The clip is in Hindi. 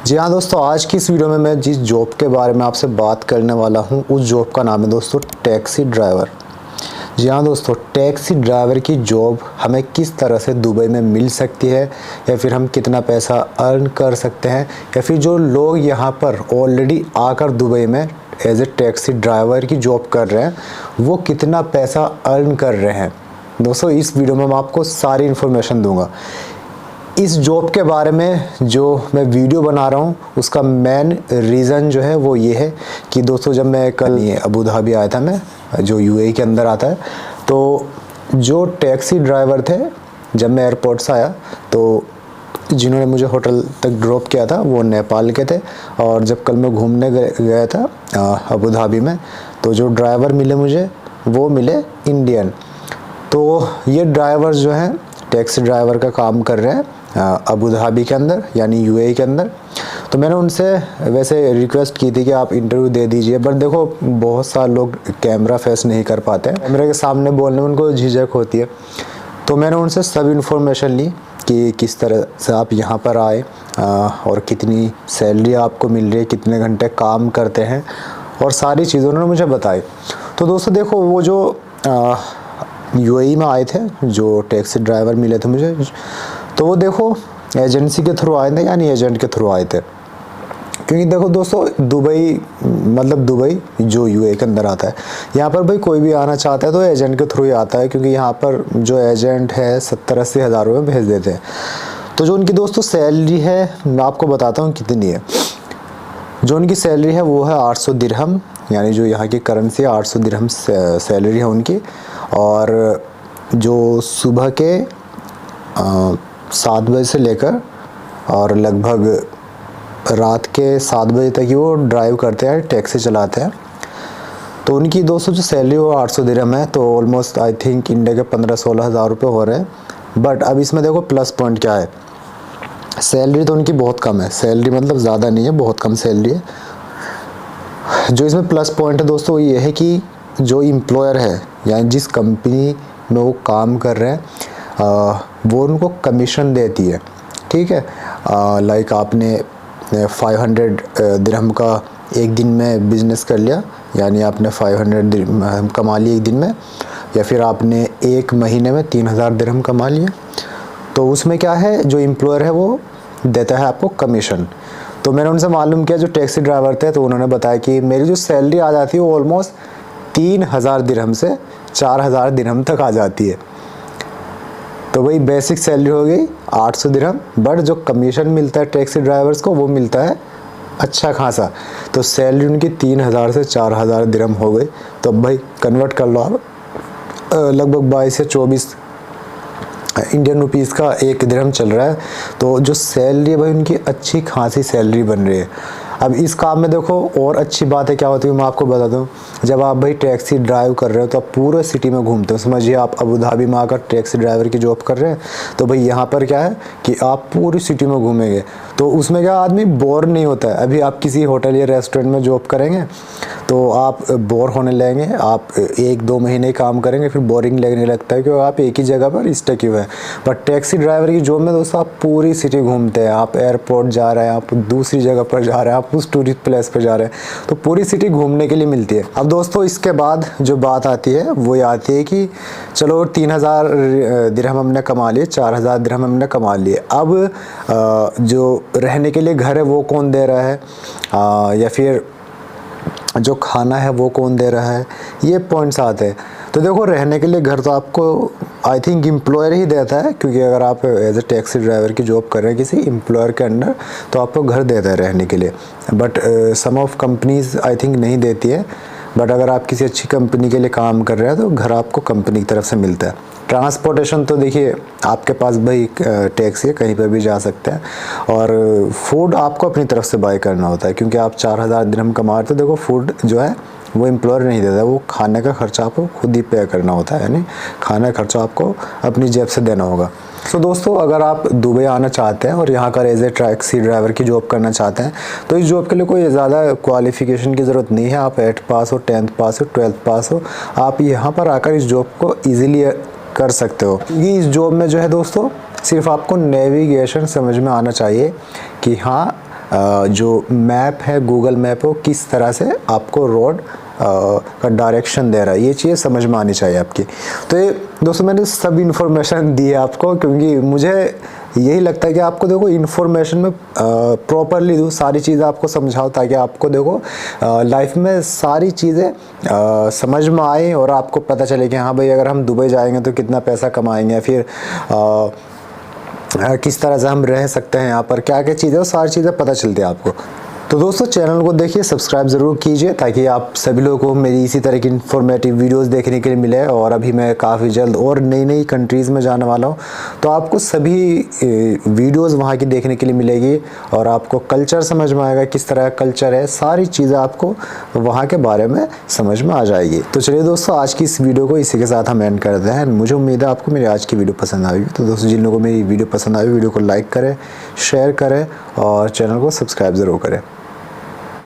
जी हाँ दोस्तों, आज की इस वीडियो में मैं जिस जॉब के बारे में आपसे बात करने वाला हूँ उस जॉब का नाम है दोस्तों टैक्सी ड्राइवर। जी हाँ दोस्तों, टैक्सी ड्राइवर की जॉब हमें किस तरह से दुबई में मिल सकती है, या फिर हम कितना पैसा अर्न कर सकते हैं, या फिर जो लोग यहाँ पर ऑलरेडी आकर दुबई में एज ए टैक्सी ड्राइवर की जॉब कर रहे हैं वो कितना पैसा अर्न कर रहे हैं। दोस्तों इस वीडियो में मैं आपको सारी इन्फॉर्मेशन दूंगा। इस जॉब के बारे में जो मैं वीडियो बना रहा हूँ उसका मेन रीज़न जो है वो ये है कि दोस्तों जब मैं कल अबू धाबी आया था, मैं जो यूएई के अंदर आता है, तो जो टैक्सी ड्राइवर थे जब मैं एयरपोर्ट से आया तो जिन्होंने मुझे होटल तक ड्रॉप किया था वो नेपाल के थे। और जब कल मैं घूमने गया था अबू धाबी में, तो जो ड्राइवर मिले मुझे वो मिले इंडियन। तो ये ड्राइवर जो हैं टैक्सी ड्राइवर का काम कर रहे हैं अबू धाबी के अंदर यानी यूएई के अंदर। तो मैंने उनसे वैसे रिक्वेस्ट की थी कि आप इंटरव्यू दे दीजिए, बट देखो बहुत सारे लोग कैमरा फेस नहीं कर पाते हैं, कैमरे के सामने बोलने में उनको झिझक होती है। तो मैंने उनसे सब इन्फॉर्मेशन ली कि किस तरह से आप यहाँ पर आए और कितनी सैलरी आपको मिल रही है, कितने घंटे काम करते हैं, और सारी चीज़ें उन्होंने मुझे बताई। तो दोस्तों देखो, वो जो यूएई में आए थे जो टैक्सी ड्राइवर मिले थे मुझे, तो वो देखो एजेंसी के थ्रू आए थे, यानी एजेंट के थ्रू आए थे। क्योंकि देखो दोस्तों, दुबई मतलब दुबई जो यूएई के अंदर आता है, यहाँ पर भाई कोई भी आना चाहता है तो एजेंट के थ्रू ही आता है, क्योंकि यहाँ पर जो एजेंट है 70-80 हज़ार रुपये भेज देते हैं। तो जो उनकी दोस्तों सैलरी है मैं आपको बताता हूँ कितनी है। जो उनकी सैलरी है वो है 800 दिरहम, यानी जो यहाँ की करेंसी है 800 दिरहम सैलरी है उनकी। और जो सुबह के 7 बजे से लेकर और लगभग रात के 7 बजे तक ही वो ड्राइव करते हैं, टैक्सी चलाते हैं। तो उनकी दोस्तों जो सैलरी वो 800 दिरहम है, तो ऑलमोस्ट आई थिंक इंडिया के 15-16 हज़ार रुपये हो रहे हैं। बट अब इसमें देखो प्लस पॉइंट क्या है, सैलरी तो उनकी बहुत कम है, सैलरी मतलब ज़्यादा नहीं है, बहुत कम सैलरी है। जो इसमें प्लस पॉइंट है दोस्तों ये है कि जो एम्प्लॉयर है यानी जिस कंपनी में वो काम कर रहे हैं वो उनको कमीशन देती है, ठीक है। लाइक आपने 500 दिरहम का एक दिन में बिज़नेस कर लिया, यानी आपने 500 दिरहम कमा लिए एक दिन में, या फिर आपने एक महीने में 3000 दिरहम कमा लिए, तो उसमें क्या है जो एम्प्लॉयर है वो देता है आपको कमीशन। तो मैंने उनसे मालूम किया जो टैक्सी ड्राइवर थे, तो उन्होंने बताया कि मेरी जो सैलरी आ जाती है वो ऑलमोस्ट 3000 दिरहम से 4000 दिरहम तक आ जाती है। तो वही बेसिक सैलरी हो गई 800 दिरहम, बट जो कमीशन मिलता है टैक्सी ड्राइवर्स को वो मिलता है अच्छा खासा। तो सैलरी उनकी 3000 से 4000 दिरहम हो गई। तो भाई कन्वर्ट कर लो आप, लगभग 22 से 24 इंडियन रुपीस का एक दिरहम चल रहा है। तो जो सैलरी है भाई उनकी अच्छी खासी सैलरी बन रही है। अब इस काम में देखो और अच्छी बात है क्या होती है मैं आपको बता दूं, जब आप भाई टैक्सी ड्राइव कर रहे हो तो आप पूरे सिटी में घूमते हो। समझिए आप अबू धाबी में आकर टैक्सी ड्राइवर की जॉब कर रहे हैं, तो भाई यहाँ पर क्या है कि आप पूरी सिटी में घूमेंगे, तो उसमें क्या आदमी बोर नहीं होता है। अभी आप किसी होटल या रेस्टोरेंट में जॉब करेंगे तो आप बोर होने लगेंगे, आप 1-2 महीने काम करेंगे फिर बोरिंग लगने लगता है क्योंकि आप एक ही जगह पर स्टक हुए हैं। पर टैक्सी ड्राइवर की जॉब में दोस्तों आप पूरी सिटी घूमते हैं, आप एयरपोर्ट जा रहे हैं, आप दूसरी जगह पर जा रहे हैं, आप उस टूरिस्ट प्लेस पर जा रहे हैं, तो पूरी सिटी घूमने के लिए मिलती है। अब दोस्तों इसके बाद जो बात आती है वो ये आती है कि चलो 3000 दिरहम हमने कमा लिए, 4000 दिरहम हमने कमा लिए। अब जो रहने के लिए घर है वो कौन दे रहा है, या फिर जो खाना है वो कौन दे रहा है, ये पॉइंट्स आते हैं। तो देखो रहने के लिए घर तो आपको आई थिंक एम्प्लॉयर ही देता है, क्योंकि अगर आप एज ए टैक्सी ड्राइवर की जॉब कर रहे हैं किसी एम्प्लॉयर के अंडर तो आपको घर देता है रहने के लिए। But some of companies I think नहीं देती है, बट अगर आप किसी अच्छी कंपनी के लिए काम कर रहे हैं तो घर आपको कंपनी की तरफ से मिलता है। ट्रांसपोर्टेशन तो देखिए आपके पास भाई टैक्सी है, कहीं पर भी जा सकते हैं, और फूड आपको अपनी तरफ से बाय करना होता है, क्योंकि आप 4000 दिरहम कमा रहे, तो देखो फूड जो है वो एम्प्लॉयर नहीं देता, वो खाने का खर्चा आपको खुद ही पे करना होता है, यानी खाने का खर्चा आपको अपनी जेब से देना होगा। तो दोस्तों अगर आप दुबई आना चाहते हैं और यहाँ का एज ए टैक्सी ड्राइवर की जॉब करना चाहते हैं तो इस जॉब के लिए कोई ज़्यादा क्वालिफ़िकेशन की ज़रूरत नहीं है। आप 8th पास हो, 10th पास हो, 12th पास हो, आप यहाँ पर आकर इस जॉब को ईजिली कर सकते हो। क्योंकि इस जॉब में जो है दोस्तों सिर्फ आपको नेविगेशन समझ में आना चाहिए कि हाँ जो मैप है, गूगल मैप, वो किस तरह से आपको रोड का डायरेक्शन दे रहा है, ये चीज़ समझ में आनी चाहिए आपकी। तो ये दोस्तों मैंने सब इन्फॉर्मेशन दी है आपको, क्योंकि मुझे यही लगता है कि आपको देखो इन्फॉर्मेशन में प्रॉपरली दूँ, सारी चीज़ें आपको समझाओ, ताकि आपको देखो लाइफ में सारी चीज़ें समझ में आए और आपको पता चले कि हाँ भाई अगर हम दुबई जाएंगे तो कितना पैसा कमाएंगे, फिर किस तरह से हम रह सकते हैं यहाँ पर, क्या क्या चीज़ें, वो सारी चीज़ें पता चलती है आपको। तो दोस्तों चैनल को देखिए, सब्सक्राइब ज़रूर कीजिए, ताकि आप सभी लोगों को मेरी इसी तरह की इन्फॉर्मेटिव वीडियोस देखने के लिए मिले। और अभी मैं काफ़ी जल्द और नई नई कंट्रीज़ में जाने वाला हूँ, तो आपको सभी वीडियोस वहाँ की देखने के लिए मिलेगी और आपको कल्चर समझ में आएगा, किस तरह का कल्चर है, सारी चीज़ें आपको वहाँ के बारे में समझ में आ जाएगी। तो चलिए दोस्तों, आज की इस वीडियो को इसी के साथ हम एंड करते हैं। मुझे उम्मीद है आपको मेरी आज की वीडियो पसंद आएगी। तो दोस्तों जिन लोगों को मेरी वीडियो पसंद आई, वीडियो को लाइक करें, शेयर करें और चैनल को सब्सक्राइब ज़रूर करें।